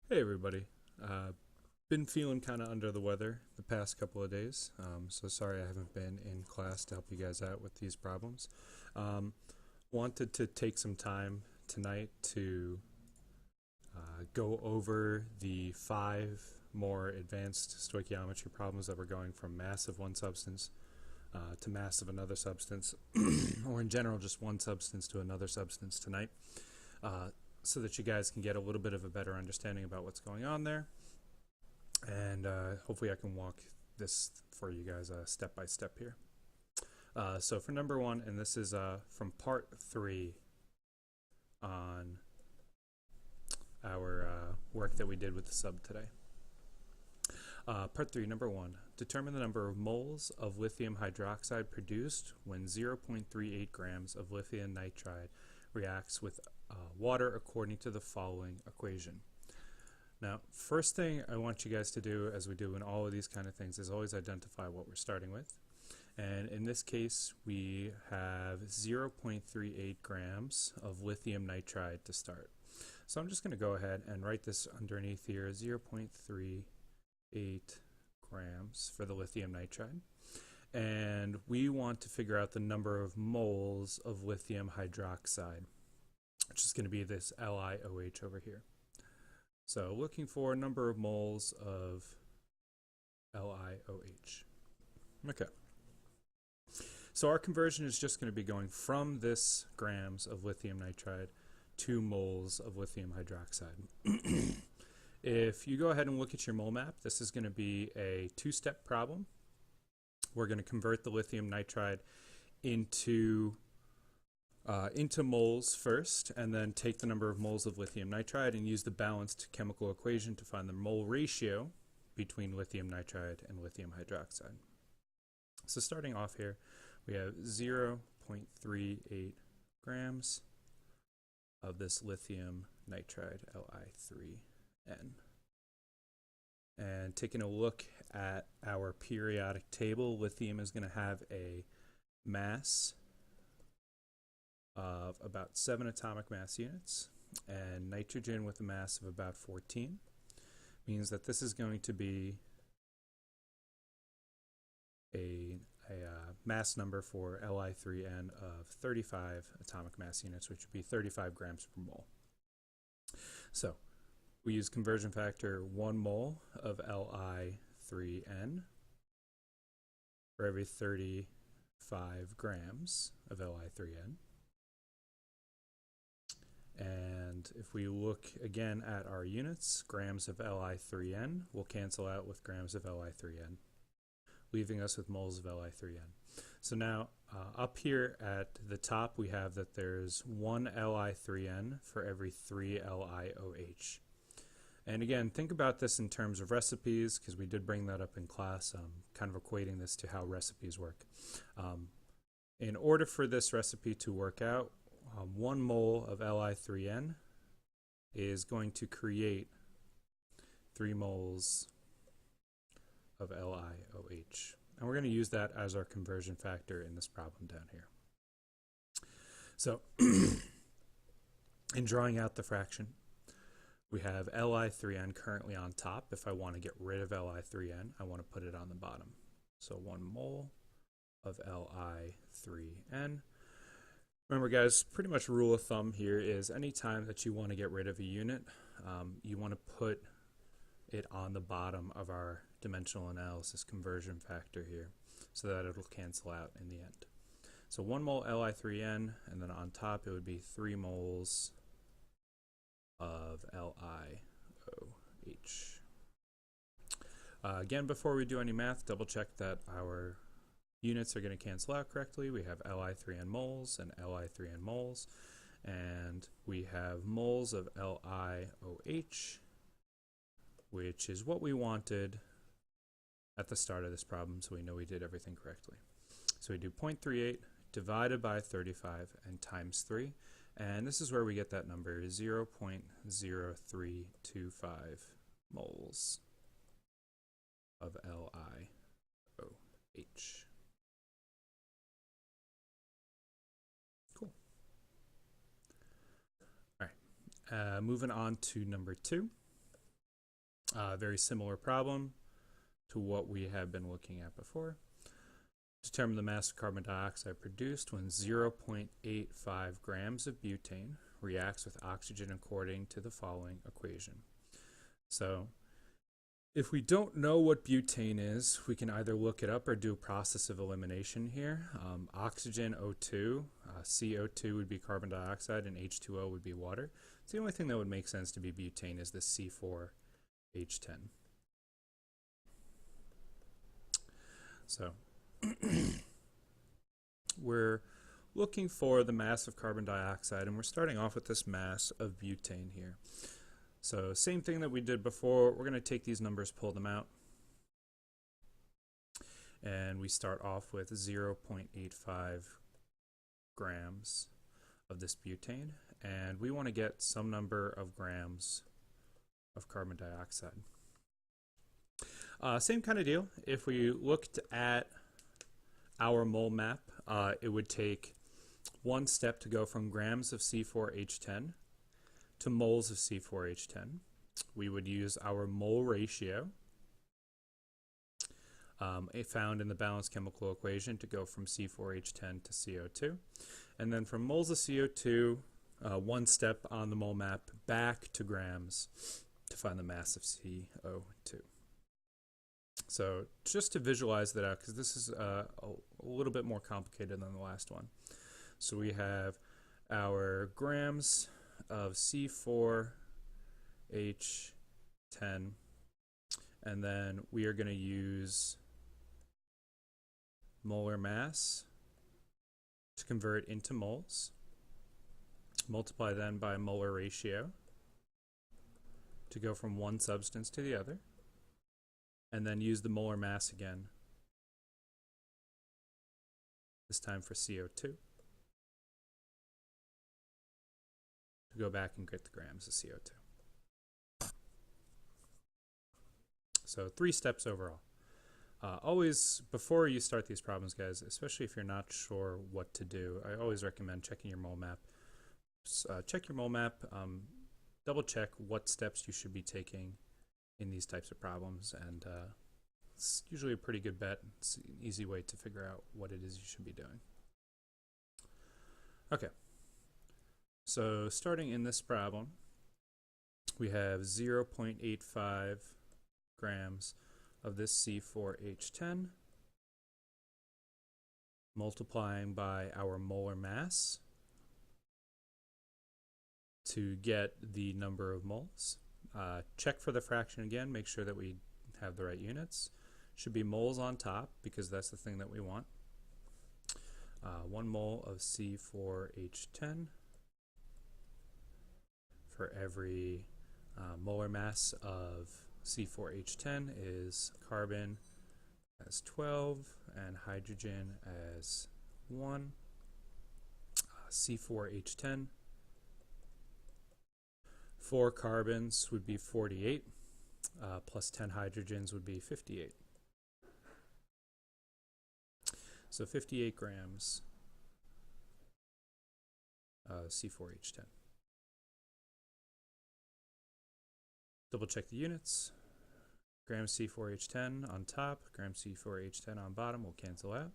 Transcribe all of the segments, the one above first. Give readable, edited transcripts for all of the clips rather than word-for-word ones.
Hey everybody. Been feeling kind of under the weather the past couple of days, so sorry I haven't been in class to help you guys out with these problems. Um, Wanted to take some time tonight to go over the 5 more advanced stoichiometry problems that were going from mass of one substance to mass of another substance, or in general just one substance to another substance tonight. So that you guys can get a little bit of a better understanding about what's going on there. And hopefully I can walk this for you guys step by step here. So for number 1, and this is from part 3 on our work that we did with the sub today. Part 3, number 1. Determine the number of moles of lithium hydroxide produced when 0.38 grams of lithium nitride reacts with water according to the following equation. Now, first thing I want you guys to do, as we do in all of these kind of things, is always identify what we're starting with. And in this case, we have 0.38 grams of lithium nitride to start. So I'm just going to go ahead and write this underneath here, 0.38 grams for the lithium nitride. And we want to figure out the number of moles of lithium hydroxide, which is going to be this LiOH over here. So looking for a number of moles of LiOH. Okay. So our conversion is just going to be going from this grams of lithium nitride to moles of lithium hydroxide. If you go ahead and look at your mole map, this is going to be a 2-step problem. We're going to convert the lithium nitride into moles first, and then take the number of moles of lithium nitride and use the balanced chemical equation to find the mole ratio between lithium nitride and lithium hydroxide. So starting off here, we have 0.38 grams of this lithium nitride, Li3N. And taking a look at our periodic table, lithium is going to have a mass of about 7 atomic mass units, and nitrogen with a mass of about 14 means that this is going to be a mass number for Li3N of 35 atomic mass units, which would be 35 grams per mole. So we use conversion factor 1 mole of Li3N for every 35 grams of Li3N. And if we look again at our units, grams of Li3N will cancel out with grams of Li3N, leaving us with moles of Li3N. So now up here at the top, we have that there's 1 Li3N for every 3 LiOH. And again, think about this in terms of recipes, because we did bring that up in class, kind of equating this to how recipes work. In order for this recipe to work out, 1 mole of Li3N is going to create 3 moles of LiOH. And we're going to use that as our conversion factor in this problem down here. So in drawing out the fraction, we have Li3N currently on top. If I want to get rid of Li3N, I want to put it on the bottom. So 1 mole of Li3N. Remember guys, pretty much rule of thumb here is anytime that you want to get rid of a unit, you want to put it on the bottom of our dimensional analysis conversion factor here so that it'll cancel out in the end. So 1 mole Li3N, and then on top it would be 3 moles of LiOH. Again, before we do any math, double check that our units are going to cancel out correctly. We have Li3N moles and Li3N moles, and we have moles of LiOH, which is what we wanted at the start of this problem, so we know we did everything correctly. So we do 0.38 divided by 35 and times 3, and this is where we get that number, 0.0325 moles of LiOH. Cool. All right, moving on to number 2. Very similar problem to what we have been looking at before. Determine the mass of carbon dioxide produced when 0.85 grams of butane reacts with oxygen according to the following equation. So if we don't know what butane is, we can either look it up or do a process of elimination here. Oxygen, O2, CO2 would be carbon dioxide, and H2O would be water. So the only thing that would make sense to be butane is this C4H10. So we're looking for the mass of carbon dioxide, and we're starting off with this mass of butane here. So same thing that we did before, we're going to take these numbers, pull them out, and we start off with 0.85 grams of this butane, and we want to get some number of grams of carbon dioxide. Same kind of deal. If we looked at our mole map, it would take one step to go from grams of C4H10 to moles of C4H10. We would use our mole ratio found in the balanced chemical equation to go from C4H10 to CO2. And then from moles of CO2, one step on the mole map back to grams to find the mass of CO2. So just to visualize that out, because this is a little bit more complicated than the last one. So we have our grams of C4H10, and then we are going to use molar mass to convert into moles. Multiply then by molar ratio to go from one substance to the other, and then use the molar mass again, this time for CO2, to go back and get the grams of CO2. So 3 steps overall. Always, before you start these problems, guys, especially if you're not sure what to do, I always recommend checking your mole map. Check your mole map, double check what steps you should be taking in these types of problems, and it's usually a pretty good bet. It's an easy way to figure out what it is you should be doing. Okay, so starting in this problem, we have 0.85 grams of this C4H10, multiplying by our molar mass to get the number of moles. Check for the fraction again, make sure that we have the right units. Should be moles on top because that's the thing that we want. 1 mole of C4H10 for every molar mass of C4H10 is carbon as 12 and hydrogen as 1. C4H10, 4 carbons would be 48, plus 10 hydrogens would be 58. So 58 grams C4H10. Double check the units. Grams C4H10 on top, grams C4H10 on bottom will cancel out.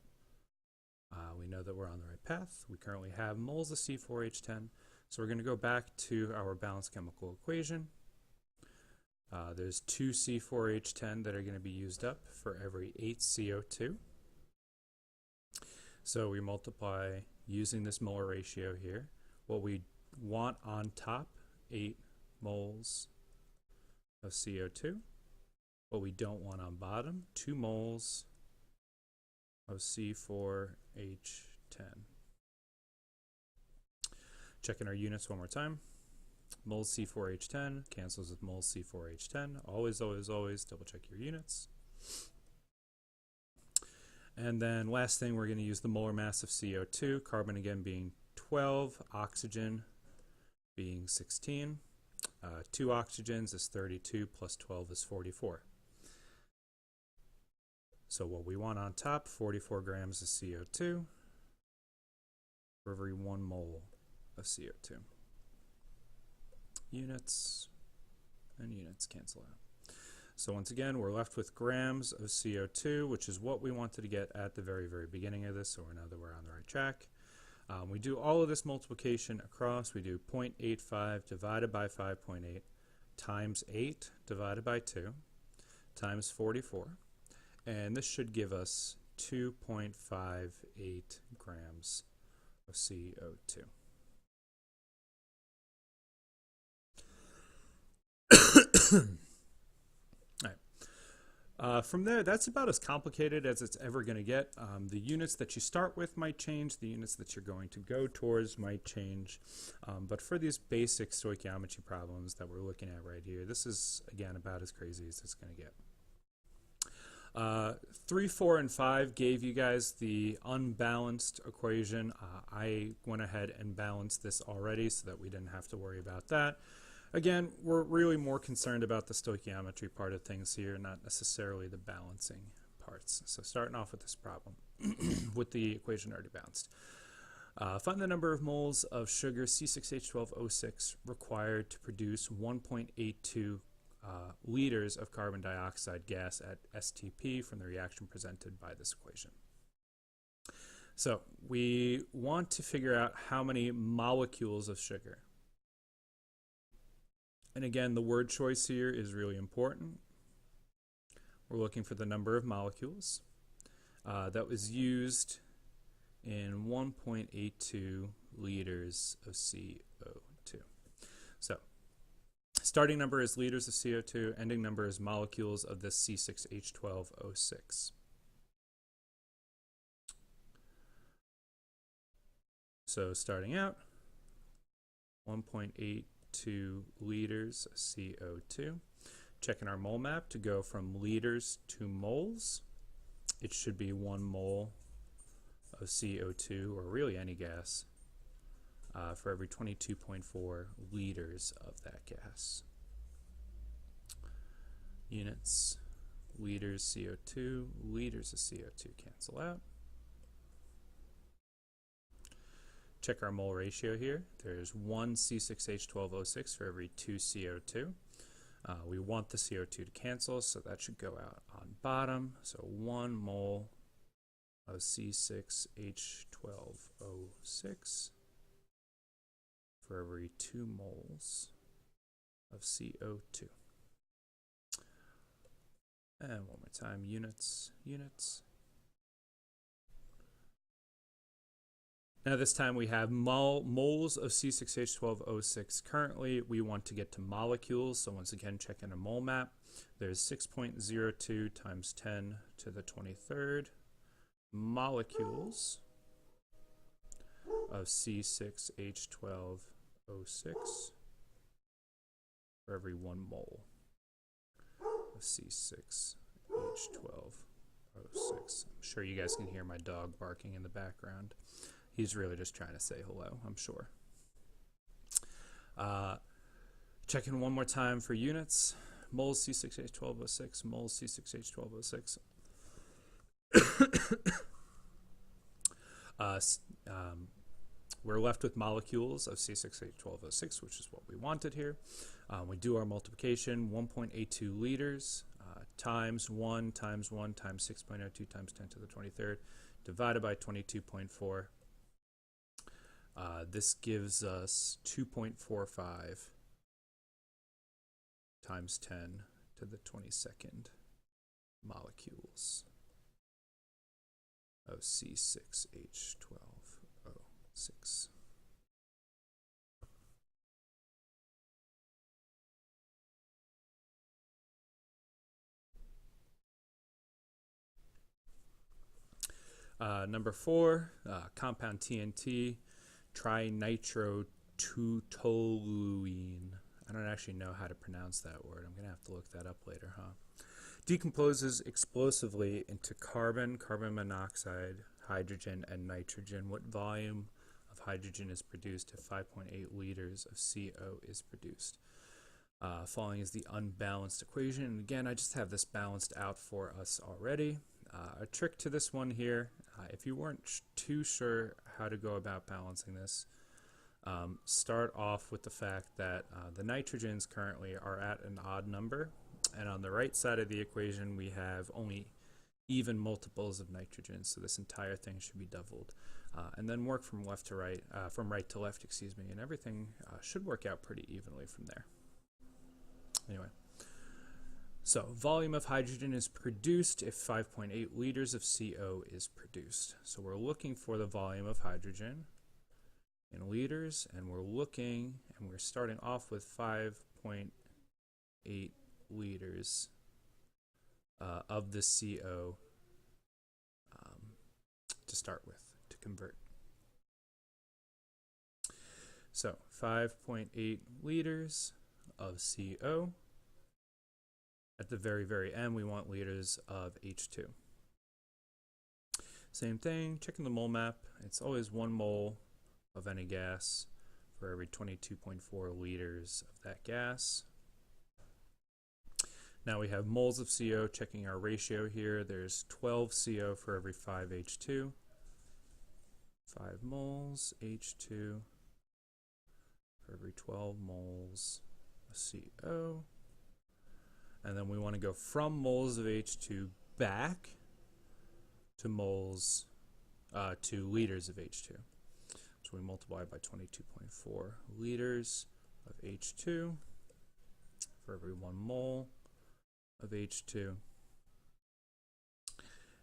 We know that we're on the right path. We currently have moles of C4H10, so we're going to go back to our balanced chemical equation. There's 2 C4H10 that are going to be used up for every 8 CO2. So we multiply using this molar ratio here. What we want on top, 8 moles of CO2. What we don't want on bottom, 2 moles of C4H10. Checking our units one more time. Moles C4H10 cancels with moles C4H10. Always, always, always double check your units. And then last thing, we're going to use the molar mass of CO2, carbon again being 12, oxygen being 16. 2 oxygens is 32 plus 12 is 44. So what we want on top, 44 grams of CO2 for every 1 mole of CO2. Units and units cancel out. So once again, we're left with grams of CO2, which is what we wanted to get at the very, very beginning of this, so we know that we're on the right track. We do all of this multiplication across. We do 0.85 divided by 5.8 times 8 divided by 2 times 44. And this should give us 2.58 grams of CO2. From there, that's about as complicated as it's ever going to get. The units that you start with might change, the units that you're going to go towards might change. But for these basic stoichiometry problems that we're looking at right here, this is, again, about as crazy as it's going to get. 3, 4, and 5 gave you guys the unbalanced equation. I went ahead and balanced this already so that we didn't have to worry about that. Again, we're really more concerned about the stoichiometry part of things here, not necessarily the balancing parts. So starting off with this problem, with the equation already balanced. Find the number of moles of sugar C6H12O6 required to produce 1.82 liters of carbon dioxide gas at STP from the reaction presented by this equation. So we want to figure out how many molecules of sugar. And again, the word choice here is really important. We're looking for the number of molecules that was used in 1.82 liters of CO2. So starting number is liters of CO2, ending number is molecules of this C6H12O6. So starting out, 1.82 liters of CO2. Checking our mole map to go from liters to moles. It should be 1 mole of CO2, or really any gas, for every 22.4 liters of that gas. Units, liters CO2, liters of CO2 cancel out. Check our mole ratio here. There's 1 C6H12O6 for every 2 CO2. We want the CO2 to cancel, so that should go out on bottom. So 1 mole of C6H12O6 for every 2 moles of CO2. And one more time, units. Now this time we have moles of C6H12O6 currently. We want to get to molecules, so once again checking a mole map. There's 6.02 times 10 to the 23rd molecules of C6H12O6 for every 1 mole of C6H12O6. I'm sure you guys can hear my dog barking in the background. He's really just trying to say hello, I'm sure. Checking one more time for units. Moles C6H12O6, moles C6H12O6. We're left with molecules of C6H12O6, which is what we wanted here. We do our multiplication, 1.82 liters times 1 times 1 times 6.02 times 10 to the 23rd divided by 22.4. This gives us 2.45 times 10 to the 22nd molecules of C6H12O6. Number 4, compound TNT, trinitrotoluene. I don't actually know how to pronounce that word. I'm going to have to look that up later, Decomposes explosively into carbon, carbon monoxide, hydrogen, and nitrogen. What volume of hydrogen is produced if 5.8 liters of CO is produced? Following is the unbalanced equation. And again, I just have this balanced out for us already. A trick to this one here, if you weren't too sure how to go about balancing this, start off with the fact that the nitrogens currently are at an odd number. And on the right side of the equation, we have only even multiples of nitrogen, so this entire thing should be doubled. And then work from left to right, from right to left, excuse me, and everything should work out pretty evenly from there. Anyway, so volume of hydrogen is produced if 5.8 liters of CO is produced. So we're looking for the volume of hydrogen in liters, and we're starting off with 5.8 liters of the CO to start with, to convert. So 5.8 liters of CO. At the very, very end, we want liters of H2. Same thing, checking the mole map. It's always 1 mole of any gas for every 22.4 liters of that gas. Now we have moles of CO, checking our ratio here. There's 12 CO for every 5 H2. 5 moles H2 for every 12 moles of CO. And then we want to go from moles of H2 back to moles, to liters of H2. So we multiply by 22.4 liters of H2 for every 1 mole of H2.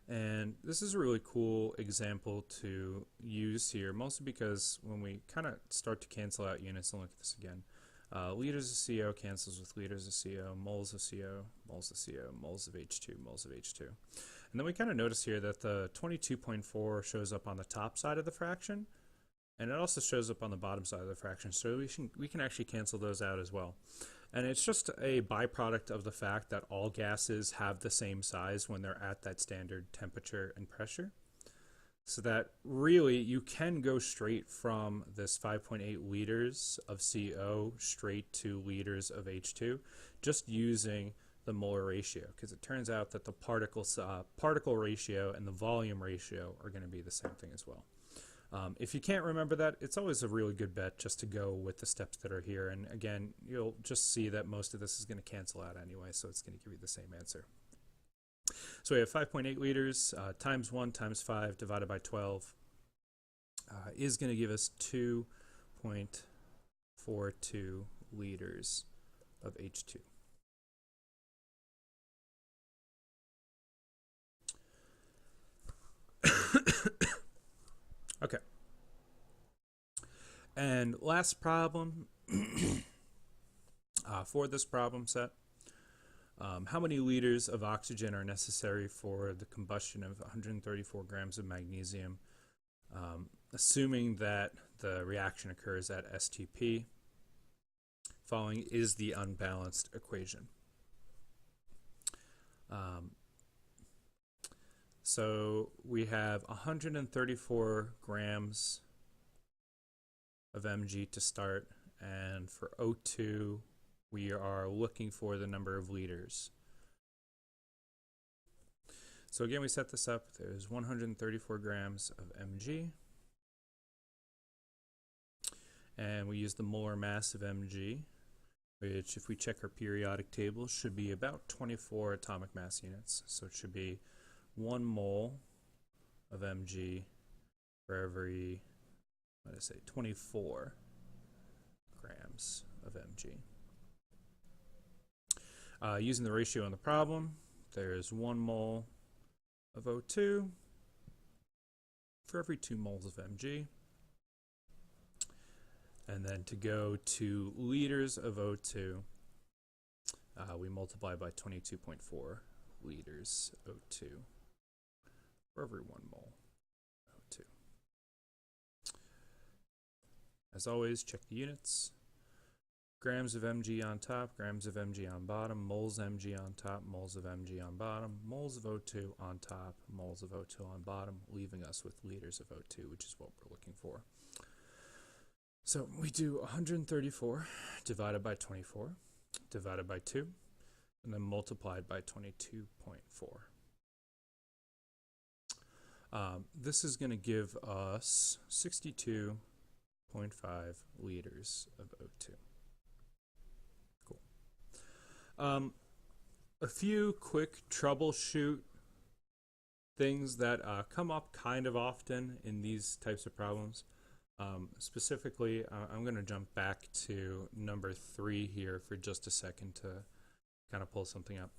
And this is a really cool example to use here, mostly because when we kind of start to cancel out units, and look at this again, liters of CO cancels with liters of CO, moles of CO, moles of CO, moles of H2, moles of H2. And then we kind of notice here that the 22.4 shows up on the top side of the fraction, and it also shows up on the bottom side of the fraction, so we can actually cancel those out as well. And it's just a byproduct of the fact that all gases have the same size when they're at that standard temperature and pressure. So that really you can go straight from this 5.8 liters of CO straight to liters of H2 just using the molar ratio, because it turns out that the particle ratio and the volume ratio are going to be the same thing as well. If you can't remember that, it's always a really good bet just to go with the steps that are here. And again, you'll just see that most of this is going to cancel out anyway, so it's going to give you the same answer. So we have 5.8 liters times 1 times 5 divided by 12 is going to give us 2.42 liters of H2. Okay. And last problem for this problem set. How many liters of oxygen are necessary for the combustion of 134 grams of magnesium, assuming that the reaction occurs at STP? Following is the unbalanced equation. So we have 134 grams of Mg to start, and for O2 we are looking for the number of liters. So again, we set this up. There's 134 grams of Mg, and we use the molar mass of Mg, which if we check our periodic table should be about 24 atomic mass units. So it should be 1 mole of Mg for every, 24 grams of Mg. Using the ratio in the problem, there's 1 mole of O2 for every 2 moles of Mg. And then to go to liters of O2, we multiply by 22.4 liters O2 for every 1 mole O2. As always, check the units. Grams of Mg on top, grams of Mg on bottom, moles Mg on top, moles of Mg on bottom, moles of O2 on top, moles of O2 on bottom, leaving us with liters of O2, which is what we're looking for. So we do 134 divided by 24, divided by 2, and then multiplied by 22.4. This is going to give us 62.5 liters of O2. Cool. A few quick troubleshoot things that come up kind of often in these types of problems. Specifically, I'm going to jump back to number 3 here for just a second to kind of pull something up.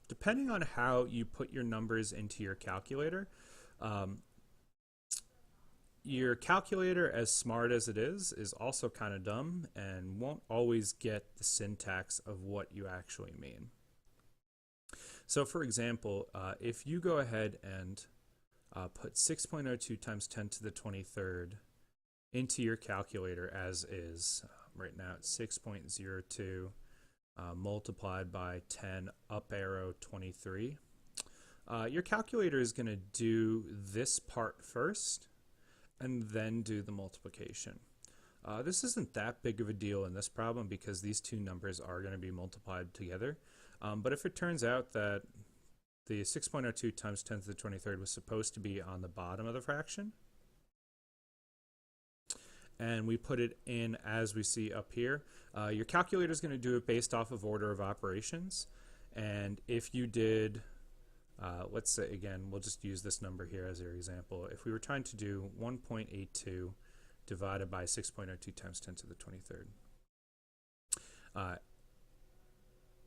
Depending on how you put your numbers into your calculator, as smart as it is also kind of dumb and won't always get the syntax of what you actually mean. So for example, if you go ahead and put 6.02 times 10 to the 23rd into your calculator as is, right now it's 6.02 multiplied by 10 up arrow 23. Your calculator is going to do this part first and then do the multiplication. This isn't that big of a deal in this problem because these two numbers are going to be multiplied together. But if it turns out that the 6.02 times 10 to the 23rd was supposed to be on the bottom of the fraction, and we put it in as we see up here, your calculator is going to do it based off of order of operations. And if you did, let's say again, we'll just use this number here as our example. If we were trying to do 1.82 divided by 6.02 times 10 to the 23rd,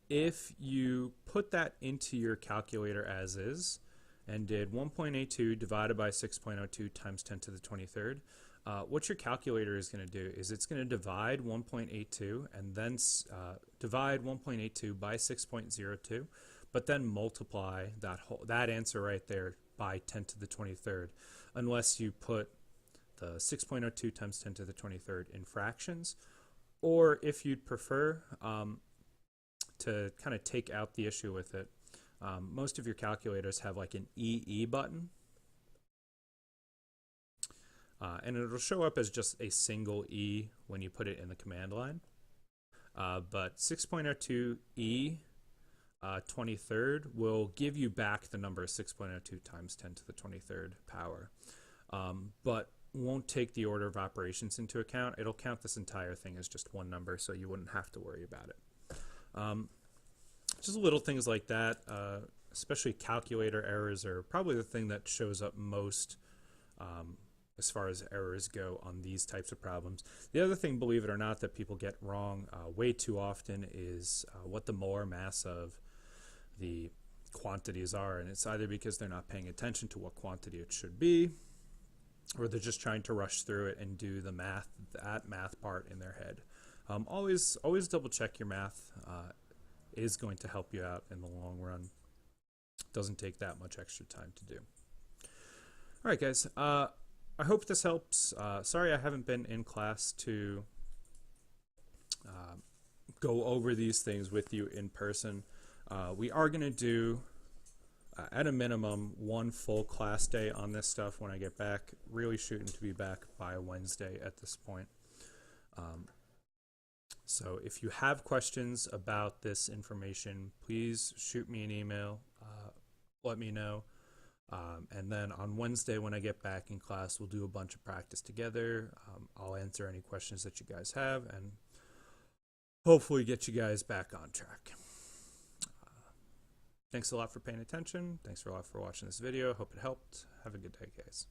if you put that into your calculator as is and did 1.82 divided by 6.02 times 10 to the 23rd, what your calculator is going to do is it's going to divide 1.82 and then divide 1.82 by 6.02, but then multiply that answer right there by 10 to the 23rd, unless you put the 6.02 times 10 to the 23rd in fractions, or if you'd prefer to kind of take out the issue with it, most of your calculators have like an EE button, and it'll show up as just a single E when you put it in the command line. But 6.02 E 23rd will give you back the number 6.02 times 10 to the 23rd power, but won't take the order of operations into account. It'll count this entire thing as just one number, so you wouldn't have to worry about it. Just little things like that, especially calculator errors are probably the thing that shows up most as far as errors go on these types of problems. The other thing, believe it or not, that people get wrong way too often is what the molar mass of the quantities are, and it's either because they're not paying attention to what quantity it should be, or they're just trying to rush through it and do the math, that math part in their head. Always double check your math. Is going to help you out in the long run. Doesn't take that much extra time to do. All right, guys. I hope this helps. Sorry I haven't been in class to go over these things with you in person. We are going to do, at a minimum, one full class day on this stuff when I get back. Really shooting to be back by Wednesday at this point. So if you have questions about this information, please shoot me an email, let me know. And then on Wednesday when I get back in class, we'll do a bunch of practice together. I'll answer any questions that you guys have and hopefully get you guys back on track. Thanks a lot for paying attention. Thanks a lot for watching this video. Hope it helped. Have a good day, guys.